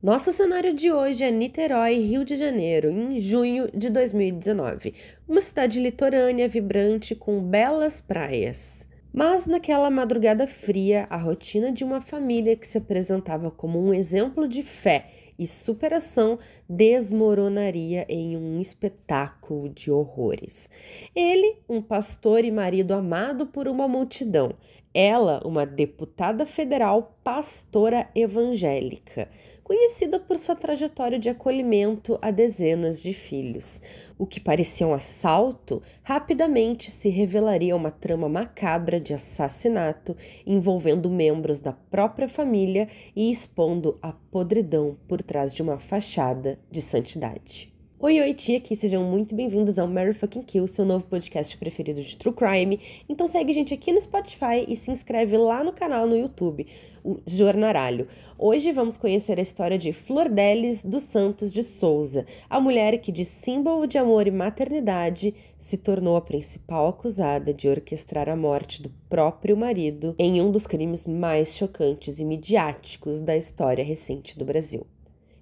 Nosso cenário de hoje é Niterói, Rio de Janeiro, em junho de 2019. Uma cidade litorânea, vibrante, com belas praias. Mas naquela madrugada fria, a rotina de uma família que se apresentava como um exemplo de fé e superação desmoronaria em um espetáculo de horrores. Ele, um pastor e marido amado por uma multidão. Ela, uma deputada federal pastora evangélica, conhecida por sua trajetória de acolhimento a dezenas de filhos. O que parecia um assalto, rapidamente se revelaria uma trama macabra de assassinato envolvendo membros da própria família e expondo a podridão por trás de uma fachada de santidade. Oi, tia aqui, sejam muito bem-vindos ao Mary Fucking Kill, seu novo podcast preferido de True Crime. Então segue a gente aqui no Spotify e se inscreve lá no canal no YouTube, o Jornaralho. Hoje vamos conhecer a história de Flordelis dos Santos de Souza, a mulher que, de símbolo de amor e maternidade, se tornou a principal acusada de orquestrar a morte do próprio marido em um dos crimes mais chocantes e midiáticos da história recente do Brasil.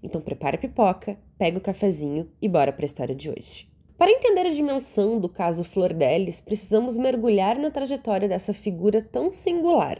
Então prepara a pipoca, pega o cafezinho e bora para a história de hoje. Para entender a dimensão do caso Flordelis, precisamos mergulhar na trajetória dessa figura tão singular.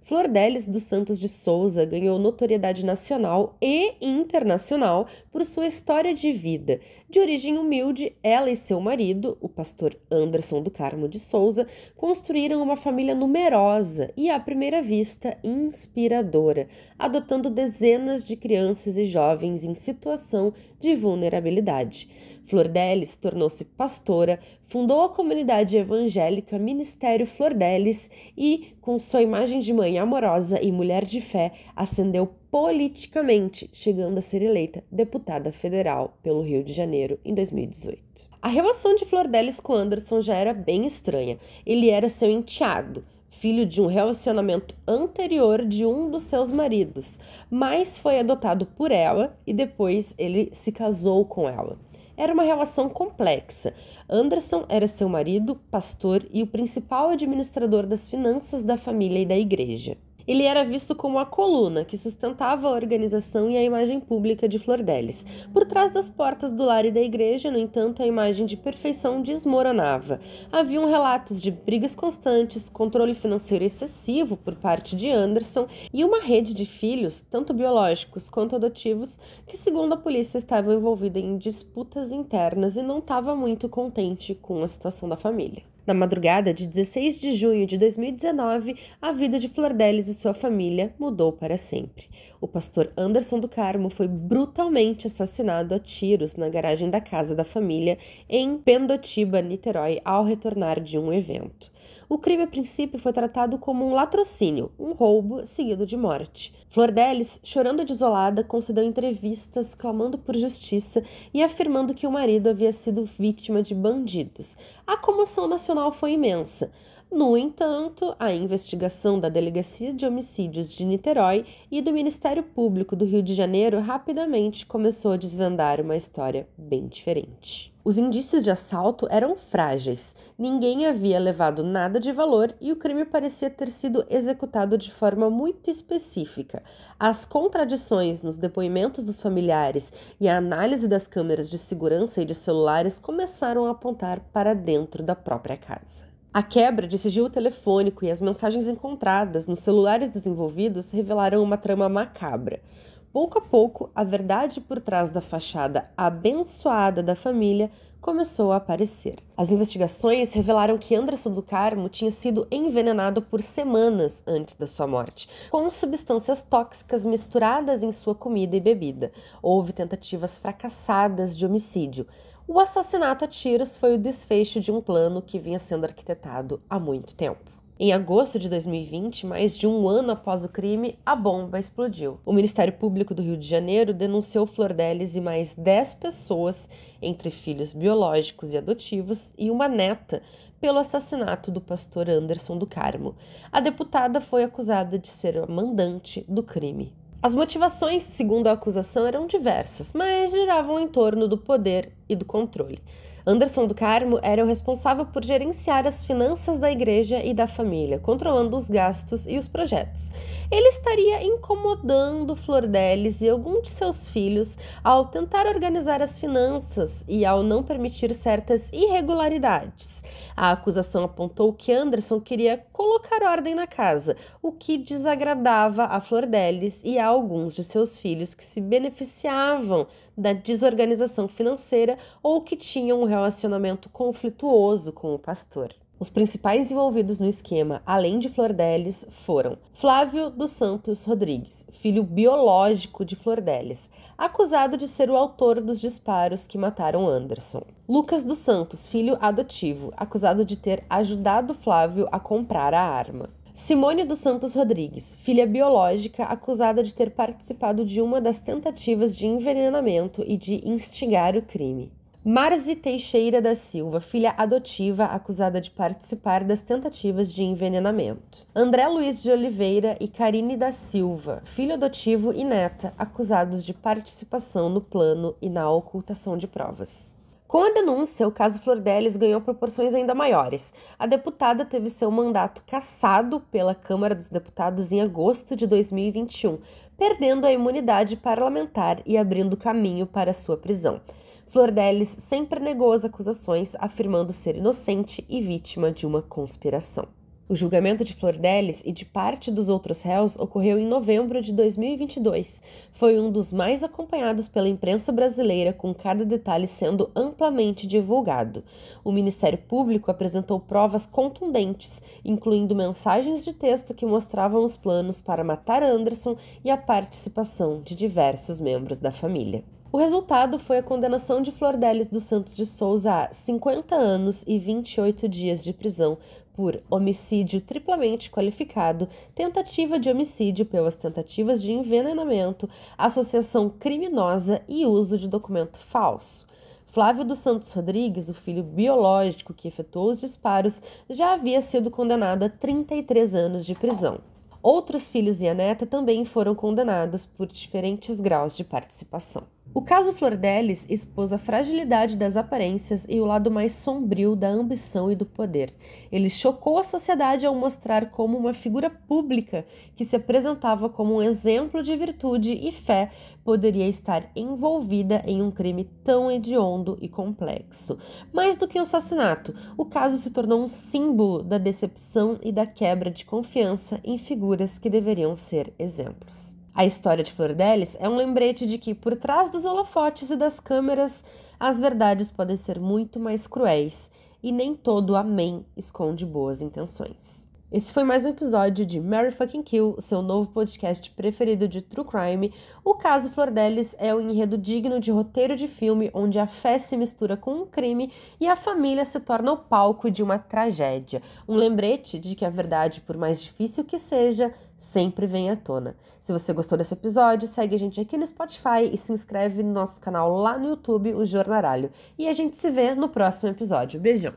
Flordelis dos Santos de Souza ganhou notoriedade nacional e internacional por sua história de vida. De origem humilde, ela e seu marido, o pastor Anderson do Carmo de Souza, construíram uma família numerosa e, à primeira vista, inspiradora, adotando dezenas de crianças e jovens em situação de vulnerabilidade. Flordelis tornou-se pastora, fundou a comunidade evangélica Ministério Flordelis e, com sua imagem de mãe amorosa e mulher de fé, ascendeu politicamente, chegando a ser eleita deputada federal pelo Rio de Janeiro em 2018. A relação de Flordelis com Anderson já era bem estranha. Ele era seu enteado, filho de um relacionamento anterior de um dos seus maridos, mas foi adotado por ela e depois ele se casou com ela. Era uma relação complexa. Anderson era seu marido, pastor e o principal administrador das finanças da família e da igreja. Ele era visto como a coluna que sustentava a organização e a imagem pública de Flordelis. Por trás das portas do lar e da igreja, no entanto, a imagem de perfeição desmoronava. Haviam relatos de brigas constantes, controle financeiro excessivo por parte de Anderson e uma rede de filhos, tanto biológicos quanto adotivos, que, segundo a polícia, estavam envolvida em disputas internas e não estava muito contente com a situação da família. Na madrugada de 16 de junho de 2019, a vida de Flordelis e sua família mudou para sempre. O pastor Anderson do Carmo foi brutalmente assassinado a tiros na garagem da casa da família em Pendotiba, Niterói, ao retornar de um evento. O crime, a princípio, foi tratado como um latrocínio, um roubo seguido de morte. Flordelis, chorando desolada, concedeu entrevistas clamando por justiça e afirmando que o marido havia sido vítima de bandidos. A comoção nacional foi imensa. No entanto, a investigação da Delegacia de Homicídios de Niterói e do Ministério Público do Rio de Janeiro rapidamente começou a desvendar uma história bem diferente. Os indícios de assalto eram frágeis, ninguém havia levado nada de valor e o crime parecia ter sido executado de forma muito específica. As contradições nos depoimentos dos familiares e a análise das câmeras de segurança e de celulares começaram a apontar para dentro da própria casa. A quebra de sigilo telefônico e as mensagens encontradas nos celulares dos envolvidos revelaram uma trama macabra. Pouco a pouco, a verdade por trás da fachada abençoada da família começou a aparecer. As investigações revelaram que Anderson do Carmo tinha sido envenenado por semanas antes da sua morte, com substâncias tóxicas misturadas em sua comida e bebida. Houve tentativas fracassadas de homicídio. O assassinato a tiros foi o desfecho de um plano que vinha sendo arquitetado há muito tempo. Em agosto de 2020, mais de um ano após o crime, a bomba explodiu. O Ministério Público do Rio de Janeiro denunciou Flordelis e mais 10 pessoas, entre filhos biológicos e adotivos, e uma neta, pelo assassinato do pastor Anderson do Carmo. A deputada foi acusada de ser a mandante do crime. As motivações, segundo a acusação, eram diversas, mas giravam em torno do poder e do controle. Anderson do Carmo era o responsável por gerenciar as finanças da igreja e da família, controlando os gastos e os projetos. Ele estaria incomodando Flordelis e algum de seus filhos ao tentar organizar as finanças e ao não permitir certas irregularidades. A acusação apontou que Anderson queria colocar ordem na casa, o que desagradava a Flordelis e a alguns de seus filhos que se beneficiavam da desorganização financeira ou que tinham um relacionamento conflituoso com o pastor. Os principais envolvidos no esquema, além de Flordelis, foram Flávio dos Santos Rodrigues, filho biológico de Flordelis, acusado de ser o autor dos disparos que mataram Anderson. Lucas dos Santos, filho adotivo, acusado de ter ajudado Flávio a comprar a arma. Simone dos Santos Rodrigues, filha biológica, acusada de ter participado de uma das tentativas de envenenamento e de instigar o crime. Marzi Teixeira da Silva, filha adotiva, acusada de participar das tentativas de envenenamento. André Luiz de Oliveira e Karine da Silva, filho adotivo e neta, acusados de participação no plano e na ocultação de provas. Com a denúncia, o caso Flordelis ganhou proporções ainda maiores. A deputada teve seu mandato cassado pela Câmara dos Deputados em agosto de 2021, perdendo a imunidade parlamentar e abrindo caminho para sua prisão. Flordelis sempre negou as acusações, afirmando ser inocente e vítima de uma conspiração. O julgamento de Flordelis e de parte dos outros réus ocorreu em novembro de 2022. Foi um dos mais acompanhados pela imprensa brasileira, com cada detalhe sendo amplamente divulgado. O Ministério Público apresentou provas contundentes, incluindo mensagens de texto que mostravam os planos para matar Anderson e a participação de diversos membros da família. O resultado foi a condenação de Flordelis dos Santos de Souza a 50 anos e 28 dias de prisão por homicídio triplamente qualificado, tentativa de homicídio pelas tentativas de envenenamento, associação criminosa e uso de documento falso. Flávio dos Santos Rodrigues, o filho biológico que efetuou os disparos, já havia sido condenado a 33 anos de prisão. Outros filhos e a neta também foram condenados por diferentes graus de participação. O caso Flordelis expôs a fragilidade das aparências e o lado mais sombrio da ambição e do poder. Ele chocou a sociedade ao mostrar como uma figura pública que se apresentava como um exemplo de virtude e fé poderia estar envolvida em um crime tão hediondo e complexo. Mais do que um assassinato, o caso se tornou um símbolo da decepção e da quebra de confiança em figuras que deveriam ser exemplos. A história de Flordelis é um lembrete de que, por trás dos holofotes e das câmeras, as verdades podem ser muito mais cruéis e nem todo amém esconde boas intenções. Esse foi mais um episódio de Mary Fucking Kill, o seu novo podcast preferido de True Crime. O caso Flordelis é um enredo digno de roteiro de filme, onde a fé se mistura com um crime e a família se torna o palco de uma tragédia. Um lembrete de que a verdade, por mais difícil que seja, sempre vem à tona. Se você gostou desse episódio, segue a gente aqui no Spotify e se inscreve no nosso canal lá no YouTube, o Jornaralho. E a gente se vê no próximo episódio. Beijão!